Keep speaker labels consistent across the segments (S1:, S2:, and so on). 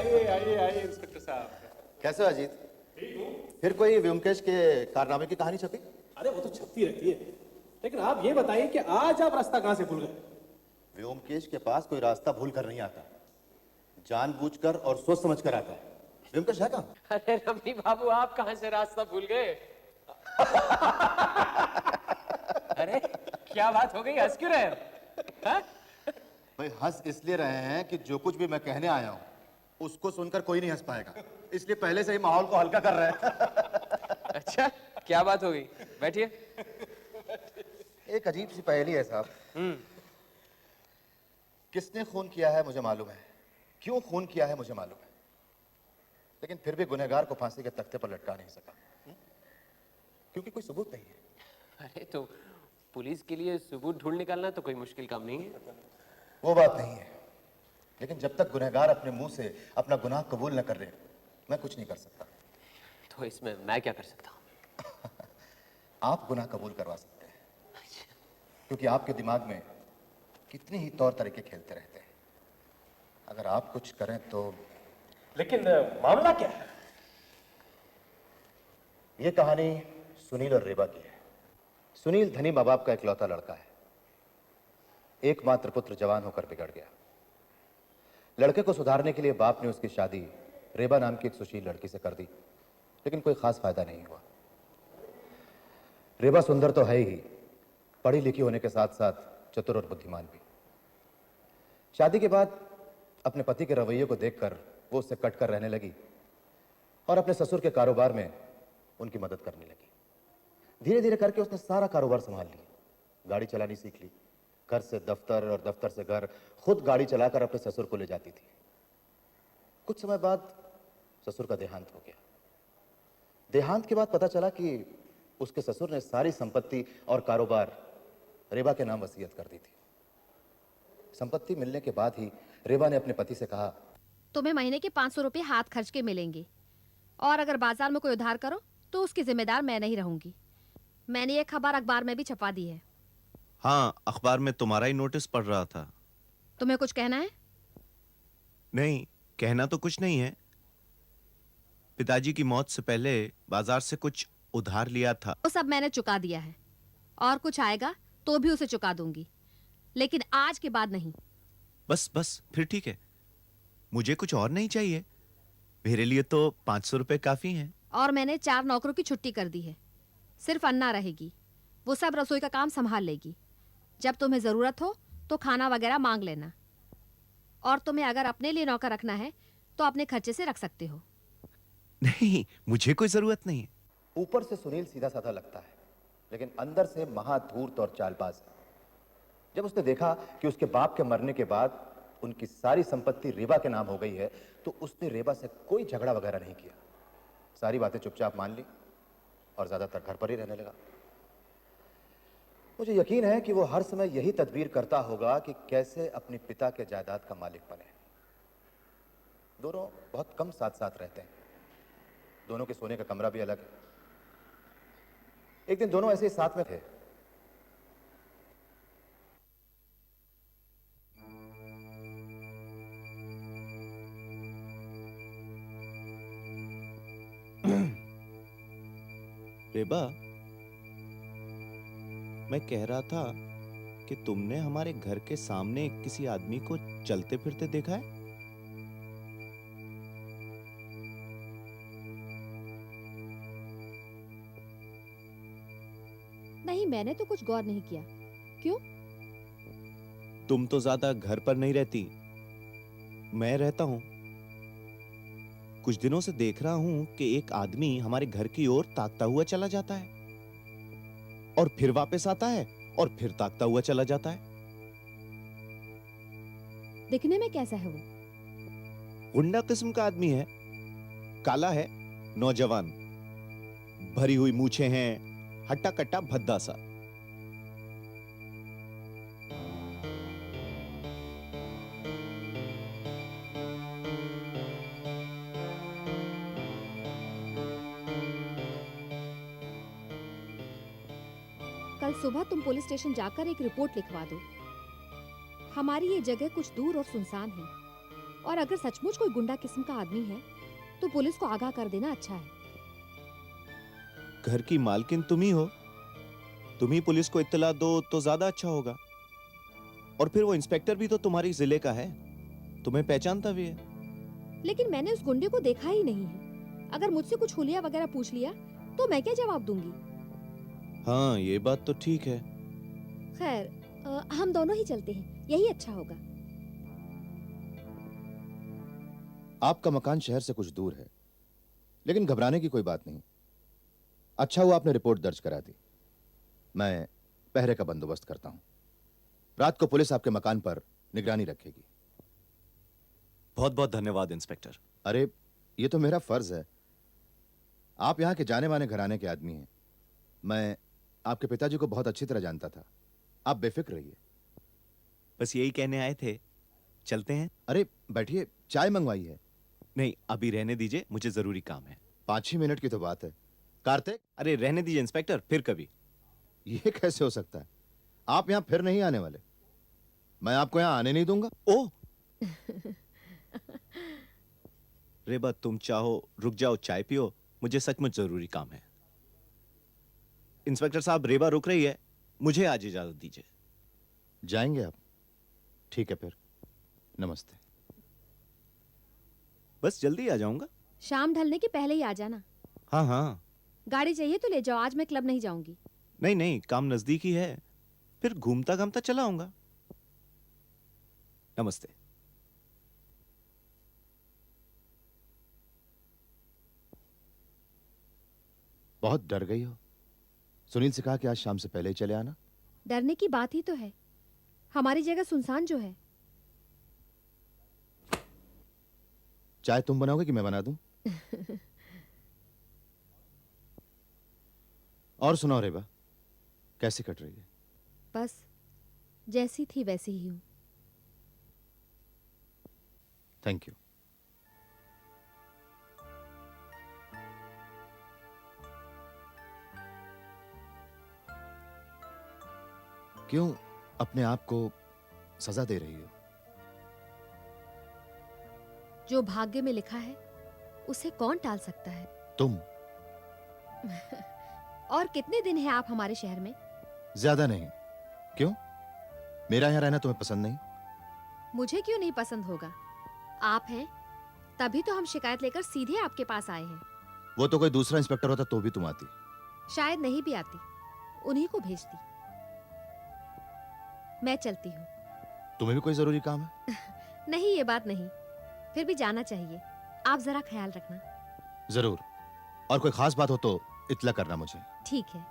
S1: आइए आइए आइए इंस्पेक्टर साहब।
S2: कैसे हो अजीत? फिर कोई व्योमकेश के कारनामे की कहानी छपी?
S1: अरे वो तो छपती रहती है, लेकिन आप ये बताइए कि आज आप रास्ता कहाँ से भूल गए?
S2: व्योमकेश के पास कोई रास्ता भूल कर नहीं आता, जानबूझकर और सोच समझ कर आता है। व्योमकेश है कहाँ?
S3: अरे रमनी बाबू, आप कहाँ से रास्ता भूल गए? अरे क्या बात हो गई, हंस क्यों रहे हो? हाँ?
S2: भाई हंस इसलिए रहे हैं कि जो कुछ भी मैं कहने आया हूँ उसको सुनकर कोई नहीं हंस पाएगा, इसलिए पहले से ही माहौल को हल्का कर रहे हैं।
S3: अच्छा, क्या बात हो गई? बैठिए।
S2: एक अजीब सी पहेली है साहब। किसने खून किया है मुझे मालूम है, क्यों खून किया है मुझे मालूम है, लेकिन फिर भी गुनहगार को फांसी के तख्ते पर लटका नहीं सका, क्योंकि कोई सबूत नहीं है।
S3: अरे तो पुलिस के लिए सबूत ढूंढ निकालना तो कोई मुश्किल काम नहीं है।
S2: वो बात नहीं है, लेकिन जब तक गुनहगार अपने मुंह से अपना गुनाह कबूल न कर रहे, मैं कुछ नहीं कर सकता।
S3: तो इसमें मैं क्या कर सकता हूँ?
S2: आप गुनाह कबूल करवा सकते हैं, क्योंकि आपके दिमाग में कितने ही तौर तरीके खेलते रहते हैं। अगर आप कुछ करें तो।
S1: लेकिन मामला क्या है?
S2: ये कहानी सुनील और रेबा की है। सुनील धनी माँ बाप का इकलौता लड़का है। एकमात्र पुत्र जवान होकर बिगड़ गया। लड़के को सुधारने के लिए बाप ने उसकी शादी रेबा नाम की एक सुशील लड़की से कर दी, लेकिन कोई खास फायदा नहीं हुआ। रेबा सुंदर तो है ही, पढ़ी लिखी होने के साथ साथ चतुर और बुद्धिमान भी। शादी के बाद अपने पति के रवैये को देखकर वो उससे कटकर रहने लगी और अपने ससुर के कारोबार में उनकी मदद करने लगी। धीरे धीरे करके उसने सारा कारोबार संभाल लिया, गाड़ी चलानी सीख ली, घर से दफ्तर और दफ्तर से घर, खुद गाड़ी चलाकर अपने ससुर को ले जाती थी। कुछ समय बाद ससुर का देहांत हो गया। देहांत के बाद पता चला कि उसके ससुर ने सारी संपत्ति और कारोबार रेबा के नाम वसीयत कर दी थी। संपत्ति मिलने के बाद ही रेबा ने अपने पति से कहा,
S4: तुम्हें महीने के 500 रुपए हाथ खर्च के मिलेंगे, और अगर बाजार में कोई उधार करो तो उसकी जिम्मेदार मैं नहीं रहूंगी। मैंने ये खबर अखबार में भी छपा दी है।
S5: हाँ, अखबार में तुम्हारा ही नोटिस पढ़ रहा था।
S4: तुम्हें कुछ कहना है?
S5: नहीं, कहना तो कुछ नहीं है। पिताजी की मौत से पहले बाजार से कुछ उधार लिया था।
S4: वो सब मैंने चुका दिया है, और कुछ आएगा तो भी उसे चुका दूंगी, लेकिन आज के बाद नहीं।
S5: बस बस, फिर ठीक है। मुझे कुछ और नहीं चाहिए। मेरे लिए तो 500 रुपए काफी हैं।
S4: और मैंने 4 नौकरों की छुट्टी कर दी है। सिर्फ अन्ना रहेगी, वो सब रसोई का काम संभाल लेगी। जब तुम्हें जरूरत हो तो खाना वगैरह मांग लेना, और तुम्हें अगर अपने लिए नौकर रखना है तो अपने खर्चे से रख सकते हो।
S5: नहीं, मुझे कोई जरूरत नहीं है।
S2: ऊपर से सुनील सीधा साधा लगता है, लेकिन अंदर से महाधूर्त और चालबाज है। जब उसने देखा कि उसके बाप के मरने के बाद उनकी सारी संपत्ति रेबा के नाम हो गई है, तो उसने रेबा से कोई झगड़ा वगैरह नहीं किया। सारी बातें चुपचाप मान ली और ज्यादातर घर पर ही रहने लगा। मुझे यकीन है कि वो हर समय यही तदबीर करता होगा कि कैसे अपने पिता के जायदाद का मालिक बने। दोनों बहुत कम साथ साथ रहते हैं। दोनों के सोने का कमरा भी अलग है। एक दिन दोनों ऐसे ही साथ में थे।
S5: रेबा, मैं कह रहा था कि तुमने हमारे घर के सामने किसी आदमी को चलते फिरते देखा है?
S4: नहीं, मैंने तो कुछ गौर नहीं किया। क्यों?
S5: तुम तो ज्यादा घर पर नहीं रहती, मैं रहता हूं। कुछ दिनों से देख रहा हूं कि एक आदमी हमारे घर की ओर ताकता हुआ चला जाता है, और फिर वापस आता है, और फिर ताकता हुआ चला जाता है।
S4: दिखने में कैसा है वो?
S5: गुंडा किस्म का आदमी है। काला है, नौजवान, भरी हुई मूछें हैं, हट्टा कट्टा भद्दा सा।
S4: कल सुबह तुम पुलिस स्टेशन जाकर एक रिपोर्ट लिखवा दो। हमारी ये जगह कुछ दूर और सुनसान है। और अगर सचमुच कोई गुंडा किस्म का आदमी है तो पुलिस को आगाह कर देना अच्छा है।
S5: घर की मालकिन तुम ही हो, तुम ही पुलिस को इत्तला दो तो ज्यादा अच्छा होगा। और फिर वो इंस्पेक्टर भी तो तुम्हारी जिले का है, तुम्हें पहचानता भी है।
S4: लेकिन मैंने उस गुंडे को देखा ही नहीं है। अगर मुझसे कुछ हुलिया वगैरह पूछ लिया तो मैं क्या जवाब दूंगी?
S5: हाँ, ये बात तो ठीक है।
S4: खैर, हम दोनों ही चलते हैं, यही अच्छा होगा।
S2: आपका मकान शहर से कुछ दूर है, लेकिन घबराने की कोई बात नहीं। अच्छा हुआ आपने रिपोर्ट दर्ज करा दी। मैं पहरे का बंदोबस्त करता हूं। रात को पुलिस आपके मकान पर निगरानी रखेगी।
S5: बहुत बहुत धन्यवाद इंस्पेक्टर।
S2: अरे, ये तो मेरा फर्ज है। आप यहां के जाने माने घराने के आदमी हैं। मैं आपके पिताजी को बहुत अच्छी तरह जानता था। आप बेफिक्र रहिए।
S5: बस यही कहने आए थे, चलते हैं?
S2: अरे बैठिए, चाय मंगवाई है।
S5: नहीं, अभी रहने दीजिए, मुझे जरूरी काम है।
S2: 5 ही मिनट की तो बात है। कार्तिक,
S5: अरे रहने दीजिए इंस्पेक्टर, फिर कभी।
S2: ये कैसे हो सकता है? आप यहां फिर नहीं आने वाले। मैं आपको यहां आने नहीं दूंगा।
S5: ओह रेबा, तुम चाहो रुक जाओ, चाय पियो, मुझे सचमुच जरूरी काम है। इंस्पेक्टर साहब, रेबा रुक रही है, मुझे आज इजाजत दीजिए।
S2: जाएंगे आप? ठीक है फिर, नमस्ते।
S5: बस जल्दी आ जाऊंगा।
S4: शाम ढलने के पहले ही आ जाना।
S5: हाँ हाँ।
S4: गाड़ी चाहिए तो ले जाओ, आज मैं क्लब नहीं जाऊंगी।
S5: नहीं नहीं, काम नजदीक ही है, फिर घूमता घामता चला आऊंगा। नमस्ते।
S2: बहुत डर गई हो। सुनील से कहा कि आज शाम से पहले ही चले आना।
S4: डरने की बात ही तो है, हमारी जगह सुनसान जो है।
S2: चाय तुम बनाओगे कि मैं बना दूं? और सुनाओ रेबा, कैसी कट रही है?
S4: बस जैसी थी वैसी ही हूँ।
S2: Thank you. क्यों अपने आप को सजा दे रही हो?
S4: जो भाग्य में लिखा है उसे कौन टाल सकता है?
S2: तुम?
S4: और कितने दिन हैं आप हमारे शहर में?
S2: ज्यादा नहीं। क्यों, मेरा यहां रहना तुम्हें पसंद नहीं?
S4: मुझे क्यों नहीं पसंद होगा? आप हैं तभी तो हम शिकायत लेकर सीधे आपके पास आए हैं।
S2: वो तो कोई दूसरा इंस्पेक्टर होता तो भी तुम आती।
S4: शायद नहीं भी आती, उन्हीं को भेजती। मैं चलती हूँ।
S2: तुम्हें भी कोई जरूरी काम है?
S4: नहीं, ये बात नहीं, फिर भी जाना चाहिए। आप जरा ख्याल रखना।
S2: जरूर, और कोई खास बात हो तो इत्तला करना मुझे।
S4: ठीक है।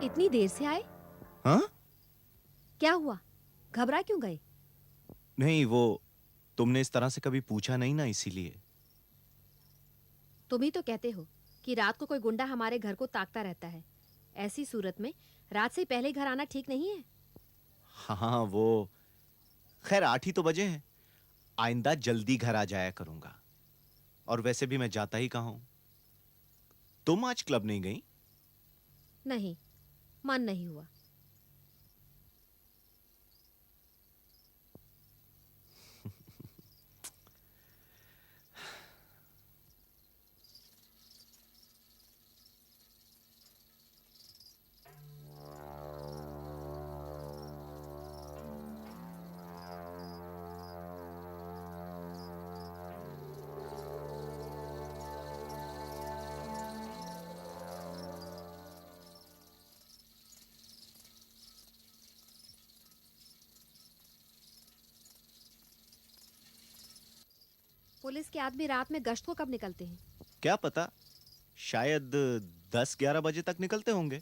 S4: इतनी देर से आए?
S5: हाँ?
S4: क्या हुआ, घबरा क्यों गए?
S5: नहीं, वो तुमने इस तरह से कभी पूछा नहीं ना, इसीलिए।
S4: तुम ही तो कहते हो कि रात को कोई गुंडा हमारे घर को ताकता रहता है। ऐसी सूरत में रात से पहले घर आना ठीक नहीं है।
S5: हाँ, वो खैर 8 ही तो बजे हैं। आइंदा जल्दी घर आ जाया करूंगा। और वैसे भी मैं जाता ही कहाँ हूं। तुम आज क्लब नहीं गई?
S4: नहीं, मन नहीं हुआ। पुलिस के आदमी रात में गश्त को कब निकलते हैं?
S5: क्या पता, शायद 10-11 बजे तक निकलते होंगे।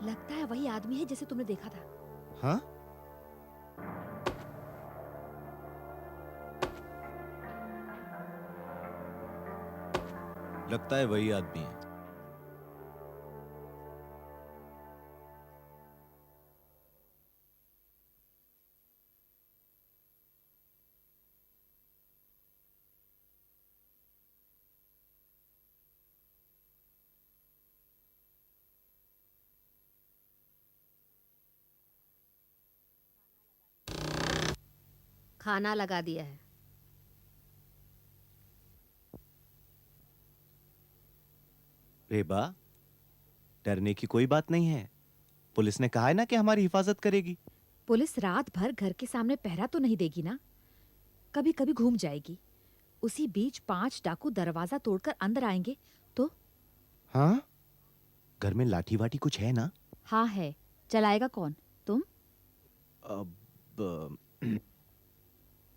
S4: लगता है वही आदमी है जिसे तुमने देखा था।
S5: हाँ, लगता है वही आदमी है।
S4: खाना लगा दिया है।
S5: रेबा, डरने की कोई बात नहीं है। पुलिस ने कहा है ना कि हमारी हिफाजत करेगी।
S4: पुलिस रात भर घर के सामने पहरा तो नहीं देगी ना? कभी कभी घूम जाएगी। उसी बीच 5 डाकू दरवाजा तोड़कर अंदर आएंगे तो?
S5: हाँ, घर में लाठी वाठी कुछ है ना?
S4: हाँ है। चलाएगा कौन? तुम?
S5: अब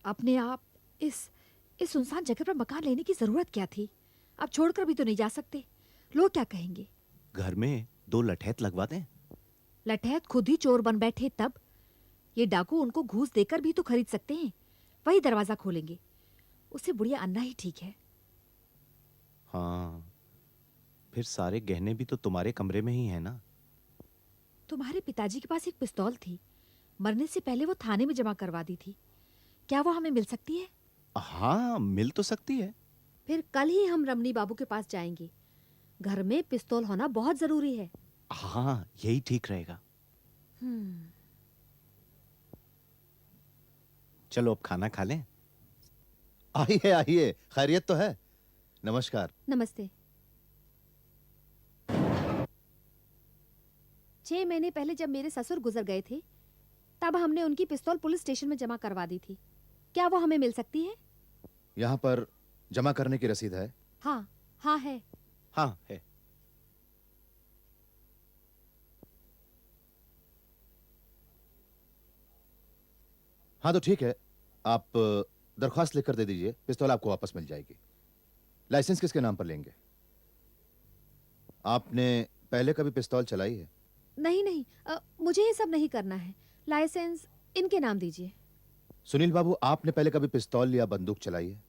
S4: अपने आप इस सुनसान जगह पर मकान लेने की जरूरत क्या थी? अब छोड़कर भी तो नहीं जा सकते। लोग क्या कहेंगे?
S5: घर में 2 लठैत लगवा दें।
S4: लठैत खुद ही चोर बन बैठे तब। ये डाकू उनको घूस देकर भी तो खरीद सकते हैं। वही दरवाजा खोलेंगे। उससे बुढ़िया अन्ना ही ठीक है।
S5: हाँ, फिर सारे गहने भी तो तुम्हारे कमरे में ही है ना?
S4: तुम्हारे पिताजी के पास एक पिस्तौल थी। मरने से पहले वो थाने में जमा करवा दी थी। क्या वो हमें मिल सकती है?
S5: हाँ, मिल तो सकती है।
S4: फिर कल ही हम रमनी बाबू के पास जाएंगे। घर में पिस्तौल होना बहुत जरूरी है।
S5: हाँ, यही ठीक रहेगा। चलो अब खाना खा लें।
S2: आइए आइए, खैरियत तो है। नमस्कार।
S4: नमस्ते। 6 महीने पहले जब मेरे ससुर गुजर गए थे, तब हमने उनकी पिस्तौल पुलिस स्टेशन में जमा करवा दी थी। क्या वो हमें मिल सकती है?
S2: यहाँ पर जमा करने की रसीद है?
S4: हाँ, हाँ है।
S5: हाँ है।
S2: हाँ तो ठीक है, आप दरख्वास्त लिखकर दे दीजिए, पिस्तौल आपको वापस मिल जाएगी। लाइसेंस किसके नाम पर लेंगे? आपने पहले कभी पिस्तौल चलाई है?
S4: नहीं नहीं, मुझे ये सब नहीं करना है। लाइसेंस इनके नाम दीजिए।
S2: सुनील बाबू, आपने पहले कभी पिस्तौल या बंदूक चलाई है?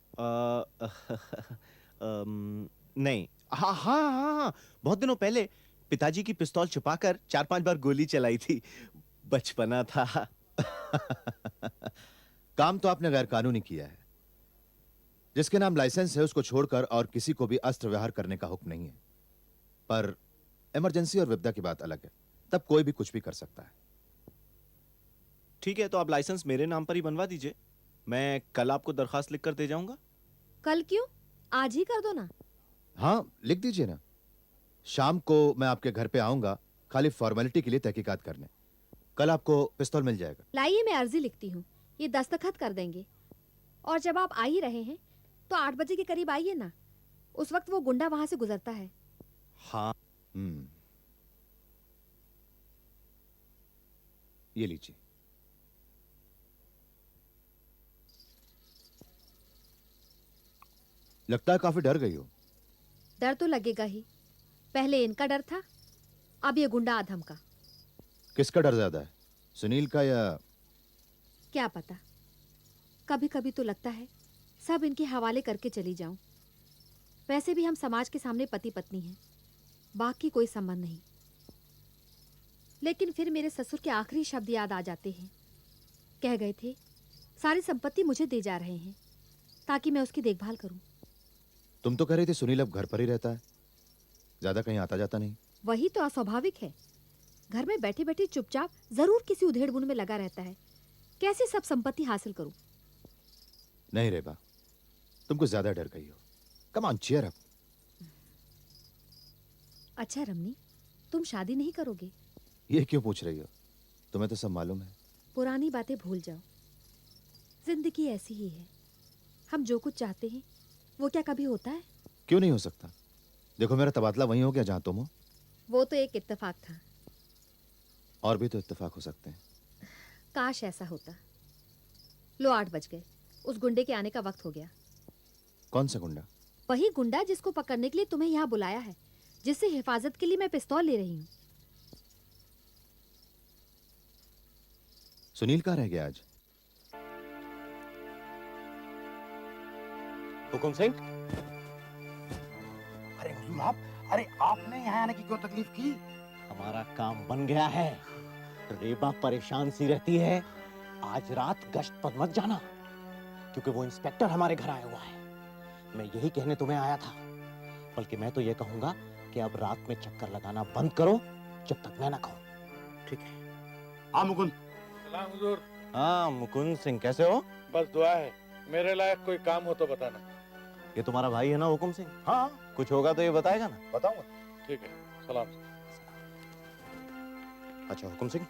S5: नहीं। हाँ हाँ हाँ हाँ, बहुत दिनों पहले पिताजी की पिस्तौल छुपाकर 4-5 बार गोली चलाई थी। बचपना था।
S2: काम तो आपने गैर कानूनी किया है। जिसके नाम लाइसेंस है उसको छोड़कर और किसी को भी अस्त्र व्यवहार करने का हुक्म नहीं है। पर इमरजेंसी और विपदा की बात अलग है, तब कोई भी कुछ भी कर सकता है।
S5: ठीक है, तो आप लाइसेंस मेरे नाम पर ही बनवा दीजिए। मैं कल आपको दरखास्त लिख कर दे जाऊंगा।
S4: कल क्यों? आज ही कर दो ना।
S2: हाँ, लिख दीजिए ना। शाम को मैं आपके घर पे आऊंगा, खाली फॉर्मेलिटी के लिए तहकीकात करने। कल आपको पिस्तौल मिल जाएगा।
S4: लाइए, मैं अर्जी लिखती हूँ। ये दस्तखत कर देंगे। और जब आप आ ही रहे हैं तो 8 बजे के करीब आइए ना। उस वक्त वो गुंडा वहां से गुजरता है।
S5: हाँ।
S2: ये लीजिए। लगता है काफी डर गई हो।
S4: डर तो लगेगा ही। पहले इनका डर था, अब ये गुंडा आधम का।
S2: किसका डर ज्यादा है, सुनील का या?
S4: क्या पता, कभी कभी तो लगता है सब इनके हवाले करके चली जाऊं। वैसे भी हम समाज के सामने पति पत्नी हैं, बाकी कोई संबंध नहीं। लेकिन फिर मेरे ससुर के आखिरी शब्द याद आ जाते हैं। कह गए थे सारी संपत्ति मुझे दे जा रहे हैं ताकि मैं उसकी देखभाल करूं।
S2: तुम तो कह रही थी सुनील अब घर पर ही रहता है, ज्यादा कहीं आता जाता नहीं।
S4: वही तो अस्वाभाविक है। घर में बैठी बैठी चुपचाप जरूर किसी उधेड़ बुन में लगा रहता है। कैसे सब संपत्ति हासिल करूं?
S2: नहीं रेबा, तुम कुछ ज्यादा डर गई हो। Come on, cheer up.
S4: अच्छा रमनी, तुम शादी नहीं करोगे?
S2: ये क्यों पूछ रही हो? तुम्हें तो सब मालूम है।
S4: पुरानी बातें भूल जाओ। जिंदगी ऐसी ही है, हम जो कुछ चाहते हैं वो क्या कभी होता है?
S2: क्यों नहीं हो सकता? देखो, मेरा तबादला वहीं हो गया जहां तुम हो।
S4: वो तो एक इत्तेफाक था।
S2: और भी तो इत्तेफाक हो सकते हैं।
S4: काश ऐसा होता। लो 8 बज गए, उस गुंडे के आने का वक्त हो गया।
S2: कौन सा गुंडा?
S4: वही गुंडा जिसको पकड़ने के लिए तुम्हें यहाँ बुलाया है, जिससे हिफाजत के लिए मैं पिस्तौल ले रही हूँ।
S2: सुनील कहाँ रह गया आज?
S5: हुकुम सिंह,
S6: अरे हुजूर आप, अरे आपने यहाँ आने की क्यों तकलीफ की?
S5: हमारा काम बन गया है। रेबा परेशान सी रहती है। आज रात गश्त पर मत जाना, क्योंकि वो इंस्पेक्टर हमारे घर आया हुआ है। मैं यही कहने तुम्हें आया था, बल्कि मैं तो ये कहूंगा कि अब रात में चक्कर लगाना बंद करो जब तक मैं ना कहूं।
S6: ठीक है। आ मुकुंद।
S7: सलाम हुजूर।
S5: हाँ मुकुंद सिंह, कैसे हो?
S7: बस दुआ है, मेरे लायक कोई काम हो तो बताना।
S5: ये तुम्हारा भाई है ना हुकुम सिंह?
S6: हाँ,
S5: कुछ होगा तो ये बताएगा ना?
S6: बताऊंगा।
S7: ठीक है, सलाम।
S5: अच्छा हुकुम सिंह,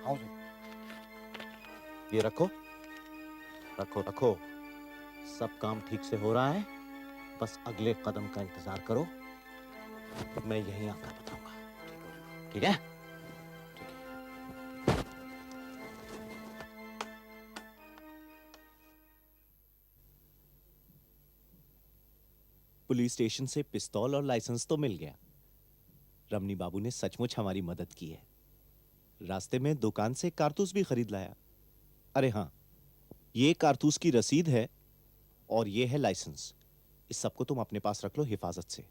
S6: हाँ हुजूर।
S5: ये रखो रखो रखो। सब काम ठीक से हो रहा है, बस अगले कदम का इंतजार करो। मैं यहीं आकर बताऊंगा, ठीक है? पुलिस स्टेशन से पिस्तौल और लाइसेंस तो मिल गया। रमनी बाबू ने सचमुच हमारी मदद की है। रास्ते में दुकान से कारतूस भी खरीद लाया। अरे हाँ, ये कारतूस की रसीद है और ये है लाइसेंस। इस सबको तुम अपने पास रख लो हिफाजत से।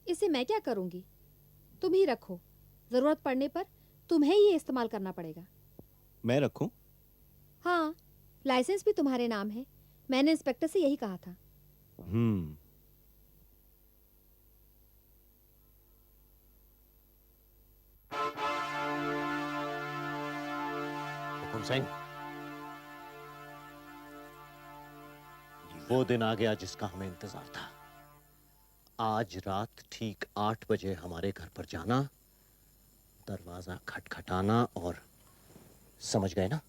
S4: इसे मैं क्या करूंगी? तुम ही रखो, जरूरत पड़ने पर तुम्हें ही इस्तेमाल करना पड़ेगा।
S5: मैं रखूं?
S4: हाँ, लाइसेंस भी तुम्हारे नाम है। मैंने इंस्पेक्टर से यही कहा था।
S5: हुकुम सिंह, वो दिन आ गया जिसका हमें इंतजार था। आज रात ठीक 8 बजे हमारे घर पर जाना, दरवाजा खटखटाना और समझ गए ना?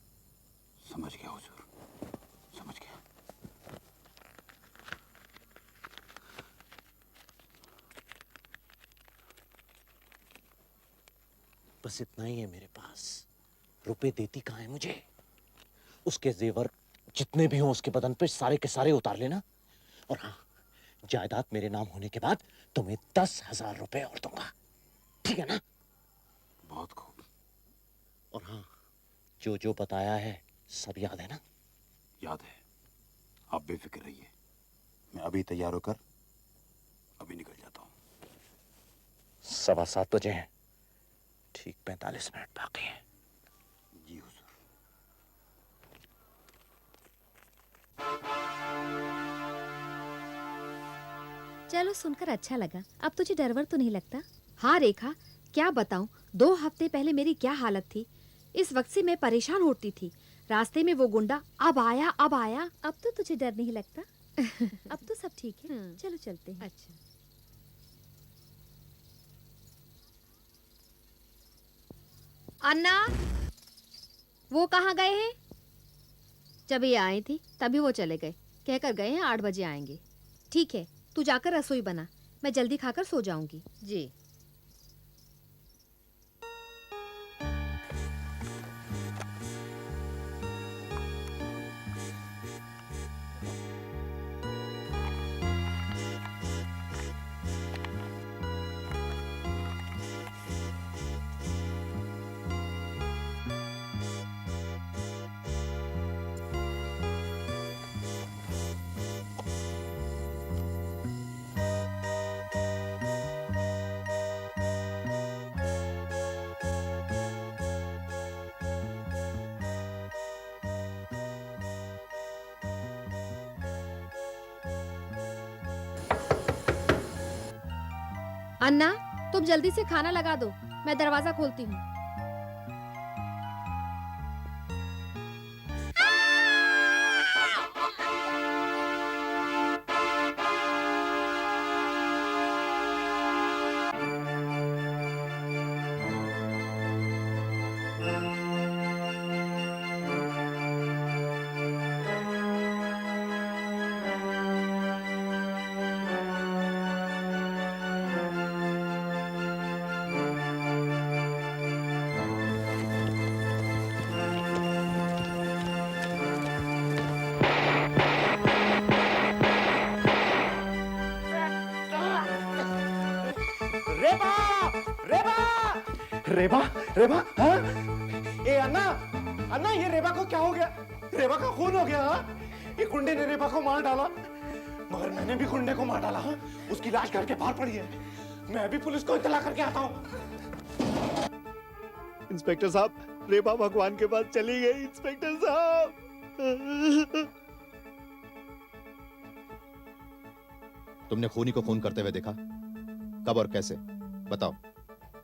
S6: समझ गया हुजूर, समझ गया।
S5: बस इतना ही है मेरे पास। रुपए देती कहाँ है मुझे? उसके जेवर जितने भी हों उसके बदन पे सारे के सारे उतार लेना। और हाँ, जायदाद मेरे नाम होने के बाद तुम्हें 10,000 रुपए और दूंगा, ठीक है ना?
S6: बहुत खूब।
S5: और हाँ, जो जो बताया है सब याद है ना?
S6: याद है, आप बेफिक्र रहिए। मैं अभी तैयार होकर अभी निकल जाता हूँ।
S5: 7:15 बजे हैं, ठीक 45 मिनट बाकी हैं।
S6: जी हुजूर।
S4: चलो, सुनकर अच्छा लगा। अब तुझे डर वर तो नहीं लगता? हाँ रेखा, क्या बताऊं, 2 हफ्ते पहले मेरी क्या हालत थी। इस वक्त से मैं परेशान होती थी। रास्ते में वो गुंडा अब आया अब आया। अब तो तुझे डर नहीं लगता? अब तो सब ठीक है। चलो चलते हैं। अच्छा। अन्ना, वो कहाँ गए हैं? जब ये आई थी तभी वो चले गए। कहकर गए हैं 8 बजे आएंगे। ठीक है, तू जाकर रसोई बना, मैं जल्दी खाकर सो जाऊंगी। जी। अन्ना, तुम जल्दी से खाना लगा दो। मैं दरवाजा खोलती हूँ।
S1: रेबा रेबा रेबा रेबा हाँ? ए अन्ना अन्ना ये रेबा को क्या हो गया? रेबा का खून हो गया हाँ? ये कुंडे ने रेबा को मार डाला मगर मैंने भी कुंडे को मार डाला हाँ? उसकी लाश घर के बाहर पड़ी है। मैं भी पुलिस को इत्तला करके आता हूँ।
S5: इंस्पेक्टर साहब, रेबा भगवान के पास चली गई। इंस्पेक्टर साहब,
S2: तुमने खूनी को खून करते हुए देखा? कब और कैसे? बताओ।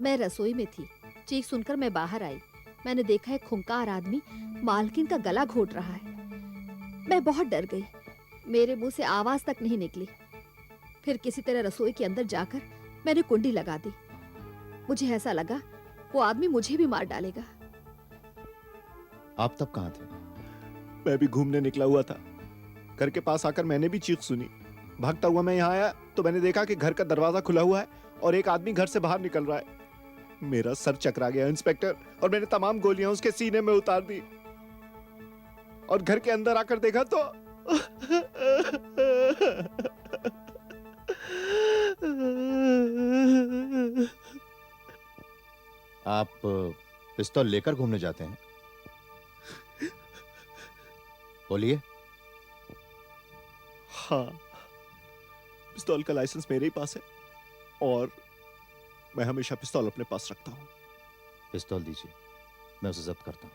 S4: मैं रसोई में थी, चीख सुनकर मैं बाहर आई। मैंने देखा एक खूंखार आदमी मालकिन का गला घोट रहा है। मैं बहुत डर गई, मेरे मुंह से आवाज तक नहीं निकली। फिर किसी तरह रसोई के अंदर जाकर मैंने कुंडी लगा दी। मुझे ऐसा लगा वो आदमी मुझे भी मार डालेगा।
S2: आप तब कहाँ थे?
S5: मैं भी घूमने निकला हुआ था। घर के पास आकर मैंने भी चीख सुनी। भागता हुआ मैं यहाँ आया तो मैंने देखा कि घर का दरवाजा खुला हुआ है और एक आदमी घर से बाहर निकल रहा है। मेरा सर चकरा गया इंस्पेक्टर, और मैंने तमाम गोलियां उसके सीने में उतार दी और घर के अंदर आकर देखा तो
S2: आप पिस्तौल लेकर घूमने जाते हैं? बोलिए।
S5: हाँ, पिस्तौल का लाइसेंस मेरे ही पास है और मैं हमेशा पिस्तौल अपने पास रखता हूं।
S2: पिस्तौल दीजिए, मैं उसे जब्त करता हूं।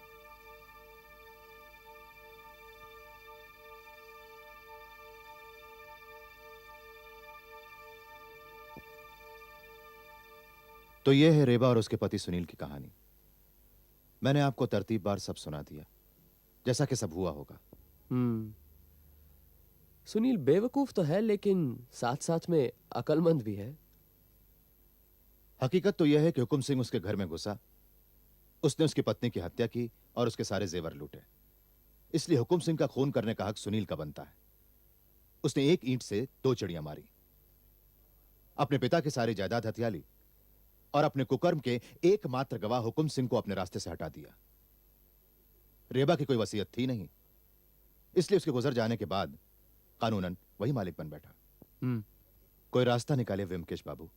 S2: तो यह है रेबा और उसके पति सुनील की कहानी। मैंने आपको तरतीबवार सब सुना दिया, जैसा कि सब हुआ होगा।
S3: सुनील बेवकूफ तो है, लेकिन साथ साथ में अकलमंद भी है।
S2: हकीकत तो यह है कि हुकुम सिंह उसके घर में घुसा, उसने उसकी पत्नी की हत्या की और उसके सारे जेवर लूटे। इसलिए हुकुम सिंह का खून करने का हक सुनील का बनता है। उसने एक ईंट से दो चिड़ियां मारी, अपने पिता की सारी जायदाद हथिया ली और अपने कुकर्म के एकमात्र गवाह हुकुम सिंह को अपने रास्ते से हटा दिया। रेबा की कोई वसीयत थी नहीं, इसलिए उसके गुजर जाने के बाद कानूनन वही मालिक बन बैठा। कोई रास्ता निकाले व्यंकेश बाबू।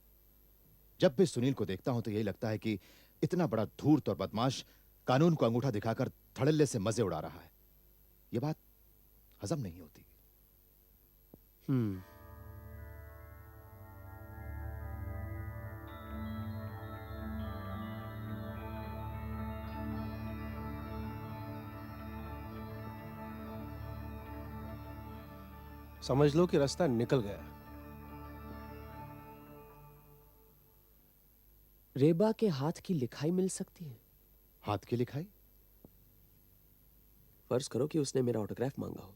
S2: जब भी सुनील को देखता हूं तो यही लगता है कि इतना बड़ा धूर्त और बदमाश कानून को अंगूठा दिखाकर धड़ल्ले से मजे उड़ा रहा है। यह बात हजम नहीं होती।
S1: समझ लो कि रास्ता निकल गया।
S3: रेबा के हाथ की लिखाई मिल सकती है?
S2: हाथ की लिखाई?
S3: फर्ज करो कि उसने मेरा ऑटोग्राफ मांगा हो।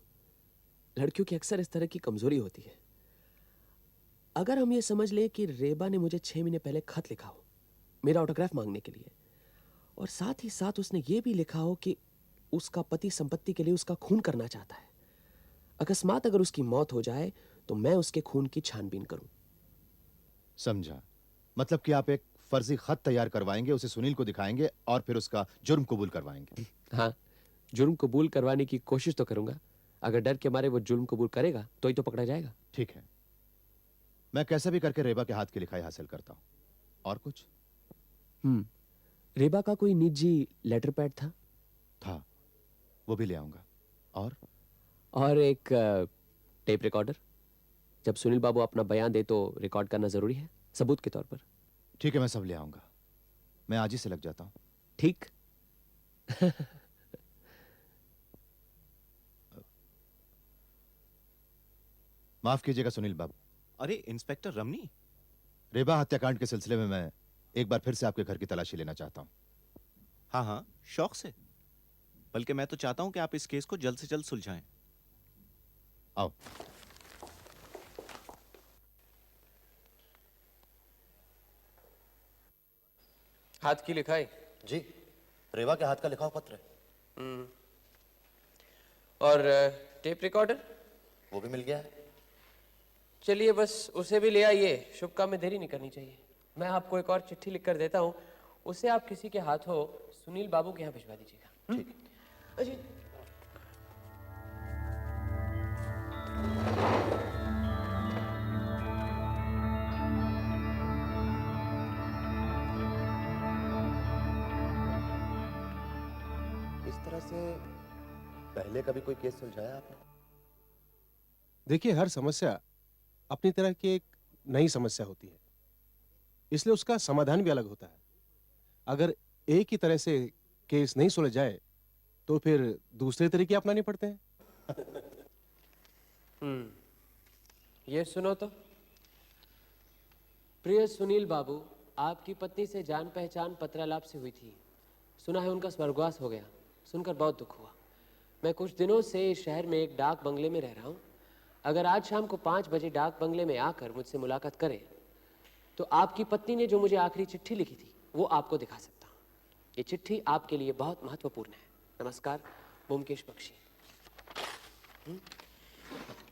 S3: लड़कियों की अक्सर इस तरह की कमजोरी होती है। अगर हम ये समझ लें कि रेबा ने मुझे 6 महीने पहले खत लिखा हो मेरा ऑटोग्राफ मांगने के लिए, और साथ ही साथ उसने ये भी लिखा हो कि उसका पति संपत्ति के लिए उसका खून करना चाहता है। अकस्मात अगर उसकी मौत हो जाए तो मैं उसके खून की छानबीन करूं।
S2: समझा। मतलब कि आप एक फर्जी खत तैयार करवाएंगे, उसे सुनील को दिखाएंगे और फिर उसका जुर्म कबूल करवाएंगे।
S3: हाँ, जुर्म कबूल करवाने की कोशिश तो करूंगा। अगर डर के मारे वो जुर्म कबूल करेगा तो ही तो पकड़ा जाएगा।
S2: ठीक है, मैं कैसे भी करके रेबा के हाथ की लिखाई हासिल करता हूं। और कुछ?
S3: रेबा का कोई निजी लेटर पैड था?
S2: वो भी ले आऊंगा।
S3: और एक टेप रिकॉर्डर। जब सुनील बाबू अपना बयान दे तो रिकॉर्ड करना जरूरी है, सबूत के तौर पर।
S2: ठीक है, मैं सब ले आऊंगा। मैं आज ही से लग जाता हूं।
S3: ठीक।
S2: माफ कीजिएगा सुनील बाबू।
S5: अरे इंस्पेक्टर रमनी,
S2: रेबा हत्याकांड के सिलसिले में मैं एक बार फिर से आपके घर की तलाशी लेना चाहता हूं।
S5: हाँ हाँ, शौक से। बल्कि मैं तो चाहता हूं कि आप इस केस को जल्द से जल्द सुलझाएं।
S2: आओ।
S3: हाथ की लिखाई।
S2: जी, रेवा के हाथ का लिखा हुआ पत्र है।
S3: और टेप रिकॉर्डर?
S2: वो भी मिल गया है।
S3: चलिए बस उसे भी ले आइए, शुभ काम में देरी नहीं करनी चाहिए। मैं आपको एक और चिट्ठी लिख कर देता हूँ, उसे आप किसी के हाथों सुनील बाबू के यहाँ भिजवा दीजिएगा।
S2: ठीक है।
S3: अजी,
S2: इस तरह से पहले कभी कोई केस सुलझाया आपने?
S8: देखिए, हर समस्या अपनी तरह की एक नई समस्या होती है, इसलिए उसका समाधान भी अलग होता है। अगर एक ही तरह से केस नहीं सुलझ जाए तो फिर दूसरे तरीके अपनाने पड़ते हैं।
S3: ये सुनो तो। प्रिय सुनील बाबू, आपकी पत्नी से जान पहचान पत्रालाप से हुई थी। सुना है उनका स्वर्गवास हो गया। सुनकर बहुत दुख हुआ। मैं कुछ दिनों से इस शहर में एक डाक बंगले में रह रहा हूँ। अगर आज शाम को 5 बजे डाक बंगले में आकर मुझसे मुलाकात करे तो आपकी पत्नी ने जो मुझे आखिरी चिट्ठी लिखी थी वो आपको दिखा सकता हूँ। ये चिट्ठी आपके लिए बहुत महत्वपूर्ण है। नमस्कार, ब्योमकेश बख्शी।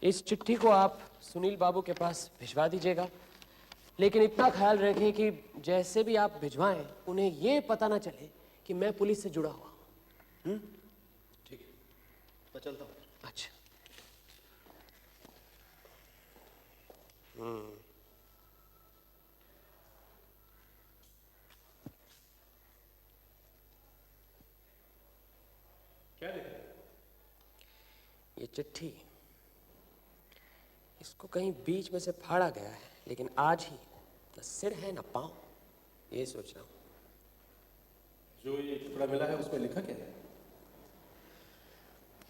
S3: इस चिट्ठी को आप सुनील बाबू के पास भिजवा दीजिएगा, लेकिन इतना ख्याल रखें कि जैसे भी आप भिजवाएं उन्हें ये पता ना चले कि मैं पुलिस से जुड़ा हुआ हूं।
S2: ठीक है, मैं चलता हूँ।
S3: अच्छा।
S7: क्या लिखा है?
S3: ये चिट्ठी, इसको कहीं बीच में से फाड़ा गया है, लेकिन आज ही न सिर है न पांव, ये सोच रहा हूं।
S7: जो ये टुकड़ा मिला है उसमें लिखा क्या है?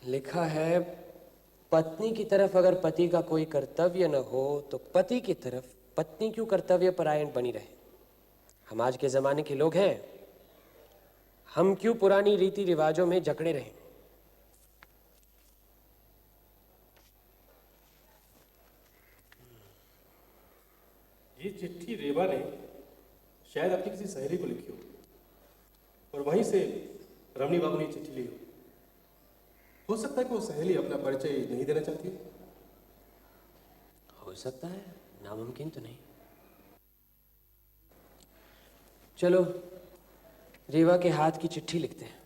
S3: लिखा है, पत्नी की तरफ अगर पति का कोई कर्तव्य न हो तो पति की तरफ पत्नी क्यों कर्तव्य परायण बनी रहे। हम आज के जमाने के लोग हैं, हम क्यों पुरानी रीति रिवाजों में जकड़े रहें।
S8: ये चिट्ठी रेवा ने शायद अपनी किसी सहेली को लिखी हो और वहीं से रमणी बाबू ने चिट्ठी ली हो सकता है कि वो सहेली अपना परिचय नहीं देना चाहती
S3: हो सकता है, नामुमकिन तो नहीं। चलो रेवा के हाथ की चिट्ठी लिखते हैं।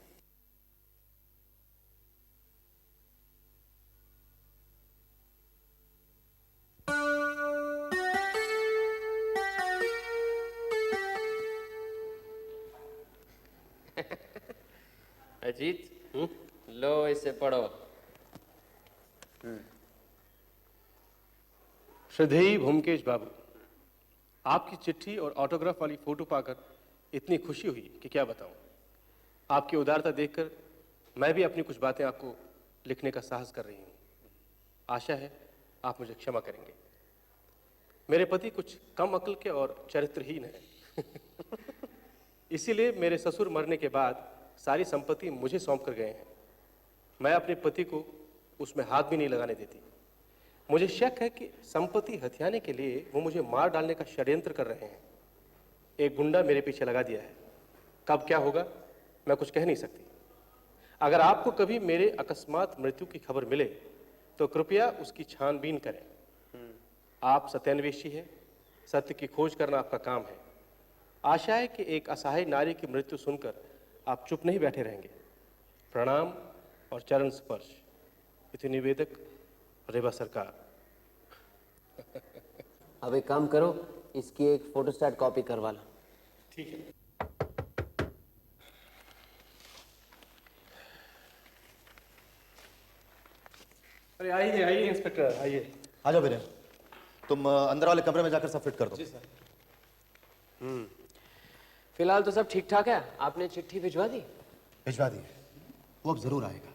S3: अजीत, लो इसे पढ़ो।
S8: श्रद्धेय ब्योमकेश बाबू, आपकी चिट्ठी और ऑटोग्राफ वाली फोटो पाकर इतनी खुशी हुई कि क्या बताऊं। आपकी उदारता देखकर मैं भी अपनी कुछ बातें आपको लिखने का साहस कर रही हूं। आशा है आप मुझे क्षमा करेंगे। मेरे पति कुछ कम अक्ल के और चरित्रहीन हैं। इसीलिए मेरे ससुर मरने के बाद सारी संपत्ति मुझे सौंप कर गए हैं। मैं अपने पति को उसमें हाथ भी नहीं लगाने देती। मुझे शक है कि संपत्ति हथियाने के लिए वो मुझे मार डालने का षड्यंत्र कर रहे हैं। एक गुंडा मेरे पीछे लगा दिया है। कब क्या होगा मैं कुछ कह नहीं सकती। अगर आपको कभी मेरे अकस्मात मृत्यु की खबर मिले तो कृपया उसकी छानबीन करें। आप सत्यान्वेषी हैं, सत्य की खोज करना आपका काम है। आशा है कि एक असहाय नारी की मृत्यु सुनकर आप चुप नहीं बैठे रहेंगे। प्रणाम और चरण स्पर्श। इति निवेदक रेवा सरकार।
S3: अब एक काम करो, इसकी एक फोटोस्टैट कॉपी करवा लो।
S8: ठीक है। अरे आइए आइए इंस्पेक्टर, आइए।
S2: आ जाओ वीरेन, तुम अंदर वाले कमरे में जाकर सब फिट कर दो।
S8: जी सर।
S3: फिलहाल तो सब ठीक ठाक है। आपने चिट्ठी भिजवा दी?
S2: भिजवा दी है, वो अब जरूर आएगा।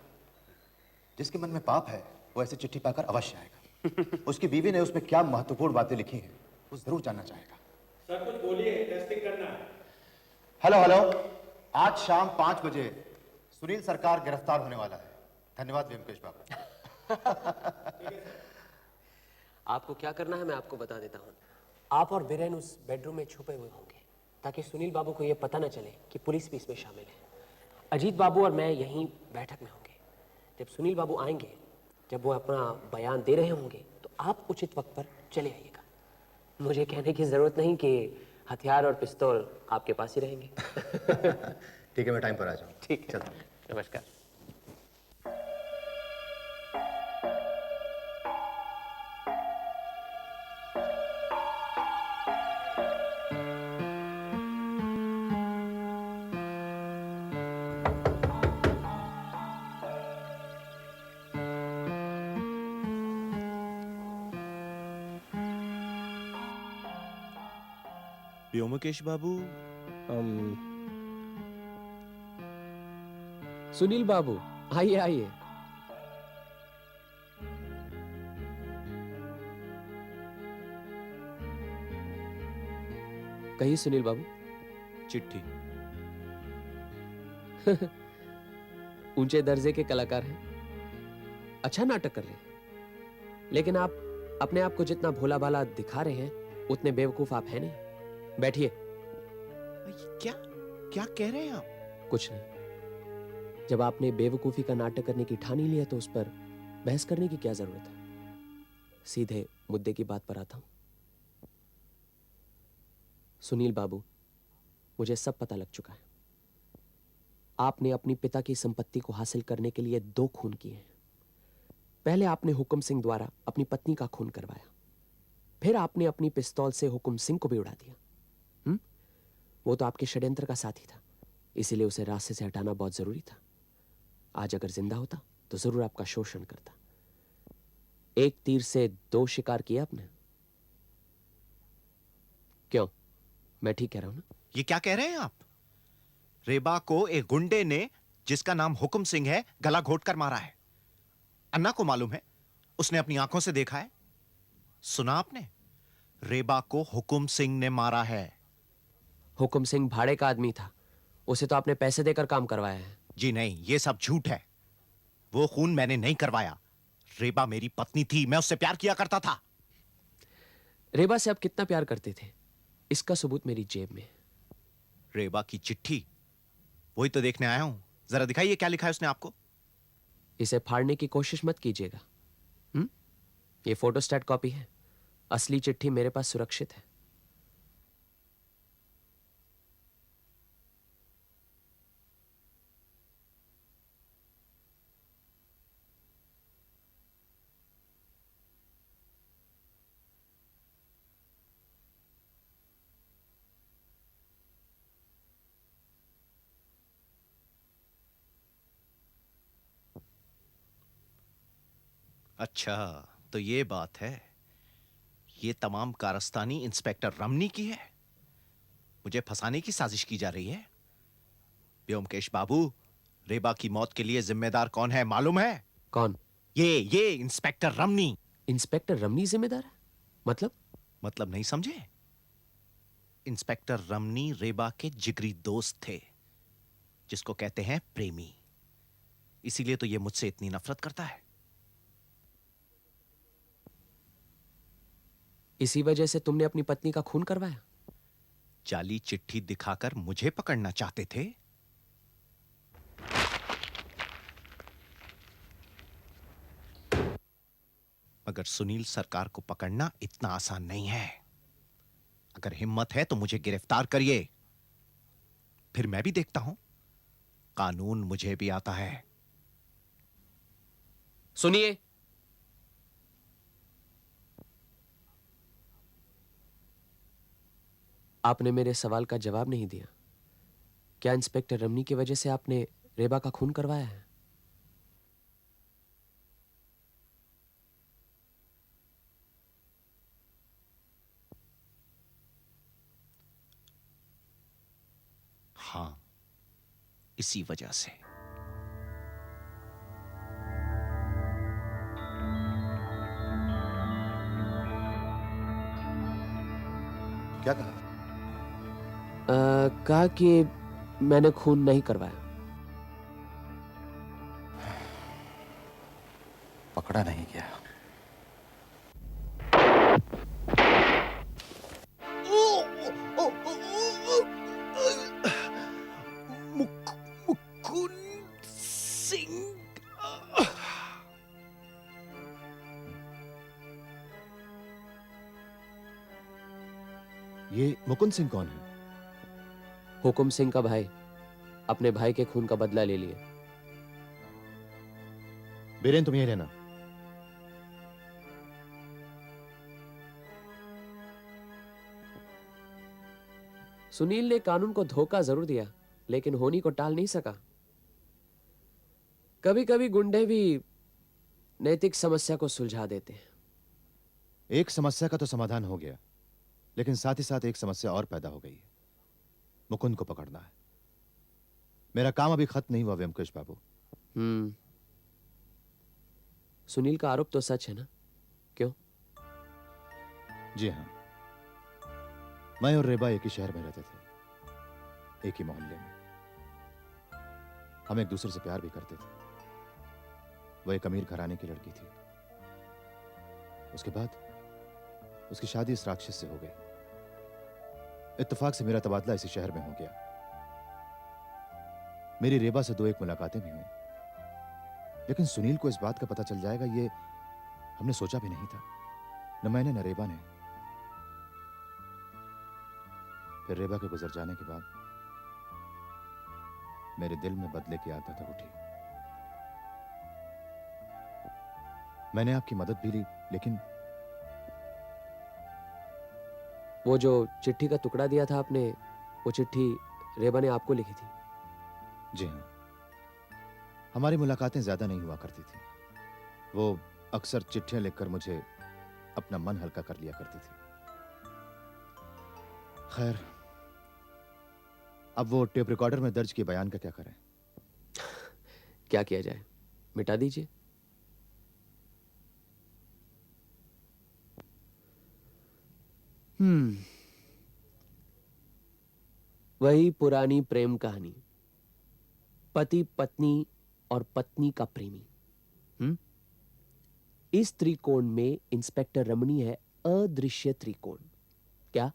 S2: जिसके मन में पाप है वो ऐसी चिट्ठी पाकर अवश्य आएगा। उसकी बीवी ने उसमें क्या महत्वपूर्ण बातें लिखी हैं वो जरूर जानना चाहेगा।
S8: सर कुछ बोलिए, टेस्टिंग करना है।
S2: हेलो हेलो, आज शाम 5 बजे सुनील सरकार गिरफ्तार होने वाला है। धन्यवाद व्योमकेश बाबू।
S3: आपको क्या करना है मैं आपको बता देता हूँ। आप और बीरेन उस बेडरूम में छुपे हुए होंगे ताकि सुनील बाबू को यह पता न चले कि पुलिस भी इसमें शामिल है। अजीत बाबू और मैं यहीं बैठक में होंगे। जब सुनील बाबू आएंगे, जब वो अपना बयान दे रहे होंगे, तो आप उचित वक्त पर चले आइएगा। मुझे कहने की जरूरत नहीं कि हथियार और पिस्तौल आपके पास ही रहेंगे।
S2: ठीक है, मैं टाइम पर आ जाऊँ।
S3: ठीक है,
S2: चलता।
S3: नमस्कार।
S5: व्योमकेश बाबू,
S3: सुनील बाबू, आइए आइए। कहिए सुनील बाबू।
S5: चिट्ठी।
S3: ऊंचे दर्जे के कलाकार हैं, अच्छा नाटक कर रहे हैं, लेकिन आप अपने आप को जितना भोला भाला दिखा रहे हैं उतने बेवकूफ आप हैं नहीं। बैठिए।
S5: क्या क्या कह रहे हैं आप?
S3: कुछ नहीं। जब आपने बेवकूफी का नाटक करने की ठानी ली है तो उस पर बहस करने की क्या जरूरत है। सीधे मुद्दे की बात पर आता हूं। सुनील बाबू, मुझे सब पता लग चुका है। आपने अपनी पिता की संपत्ति को हासिल करने के लिए 2 खून किए हैं। पहले आपने हुकुम सिंह द्वारा अपनी पत्नी का खून करवाया, फिर आपने अपनी पिस्तौल से हुकुम सिंह को भी उड़ा दिया। वो तो आपके षड्यंत्र का साथी था, इसीलिए उसे रास्ते से हटाना बहुत जरूरी था। आज अगर जिंदा होता तो जरूर आपका शोषण करता। एक तीर से 2 शिकार किया आपने। क्यों, मैं ठीक कह रहा हूं ना?
S5: ये क्या कह रहे हैं आप? रेबा को एक गुंडे ने, जिसका नाम हुकुम सिंह है, गला घोट कर मारा है। अन्ना को मालूम है, उसने अपनी आंखों से देखा है। सुना आपने? रेबा को हुकुम सिंह ने मारा है।
S3: हुकुम सिंह भाड़े का आदमी था, उसे तो आपने पैसे देकर काम करवाया है।
S5: जी नहीं, ये सब झूठ है। वो खून मैंने नहीं करवाया। रेबा मेरी पत्नी थी, मैं उससे प्यार किया करता था।
S3: रेबा से आप कितना प्यार करते थे, इसका सबूत मेरी जेब में है।
S5: रेबा की चिट्ठी, वही तो देखने आया हूं। जरा दिखाइए क्या लिखा है उसने आपको।
S3: इसे फाड़ने की कोशिश मत कीजिएगा। ये फोटोस्टैट कॉपी है, असली चिट्ठी मेरे पास सुरक्षित है।
S5: अच्छा, तो ये बात है। ये तमाम कारस्तानी इंस्पेक्टर रमनी की है। मुझे फंसाने की साजिश की जा रही है। व्योमकेश बाबू, रेबा की मौत के लिए जिम्मेदार कौन है मालूम है?
S3: कौन?
S5: ये इंस्पेक्टर रमनी।
S3: इंस्पेक्टर रमनी जिम्मेदार है? मतलब
S5: नहीं समझे? इंस्पेक्टर रमनी रेबा के जिगरी दोस्त थे, जिसको कहते हैं प्रेमी। इसीलिए तो ये मुझसे इतनी नफरत करता है।
S3: इसी वजह से तुमने अपनी पत्नी का खून करवाया?
S5: जाली चिट्ठी दिखाकर मुझे पकड़ना चाहते थे। मगर सुनील सरकार को पकड़ना इतना आसान नहीं है। अगर हिम्मत है तो मुझे गिरफ्तार करिए, फिर मैं भी देखता हूं। कानून मुझे भी आता है।
S3: सुनिए, आपने मेरे सवाल का जवाब नहीं दिया। क्या इंस्पेक्टर रमनी की वजह से आपने रेबा का खून करवाया है?
S5: हां, इसी वजह से।
S2: क्या कहा?
S3: कहा कि मैंने खून नहीं करवाया।
S6: पकड़ा नहीं गया।
S5: मुकुंद सिंह।
S2: ये मुकुंद सिंह कौन है?
S3: हुकुम सिंह का भाई, अपने भाई के खून का बदला ले लिए।
S2: बीरेन, तुम यही रहना।
S3: सुनील ने कानून को धोखा जरूर दिया, लेकिन होनी को टाल नहीं सका। कभी कभी गुंडे भी नैतिक समस्या को सुलझा देते हैं।
S2: एक समस्या का तो समाधान हो गया, लेकिन साथ ही साथ एक समस्या और पैदा हो गई है। मुकुंद को पकड़ना है। मेरा काम अभी खत्म नहीं हुआ व्योमकेश बाबू।
S3: सुनील का आरोप तो सच है ना? क्यों?
S2: जी हाँ, मैं और रेबा एक ही शहर में रहते थे, एक ही मोहल्ले में। हम एक दूसरे से प्यार भी करते थे। वह एक अमीर घराने की लड़की थी। उसके बाद उसकी शादी इस राक्षस से हो गई। इत्तेफाक से मेरा तबादला इसी शहर में हो गया। मेरी रेबा से 2-1 मुलाकातें भी हुई, लेकिन सुनील को इस बात का पता चल जाएगा, ये हमने सोचा भी नहीं था। न मैंने न रेबा ने। फिर रेबा के गुजर जाने के बाद मेरे दिल में बदले की आदत उठी। मैंने आपकी मदद भी ली, लेकिन
S3: वो जो चिट्ठी का टुकड़ा दिया था आपने, वो चिट्ठी रेबा ने आपको लिखी थी?
S2: जी हाँ, हमारी मुलाकातें ज्यादा नहीं हुआ करती थी। वो अक्सर चिट्ठियां लिखकर मुझे अपना मन हल्का कर लिया करती थी। खैर, अब वो टेप रिकॉर्डर में दर्ज किए बयान का क्या करें?
S3: क्या किया जाए, मिटा दीजिए। वही पुरानी प्रेम कहानी, पति पत्नी और पत्नी का प्रेमी। इस त्रिकोण में इंस्पेक्टर रमणी है अदृश्य त्रिकोण। क्या?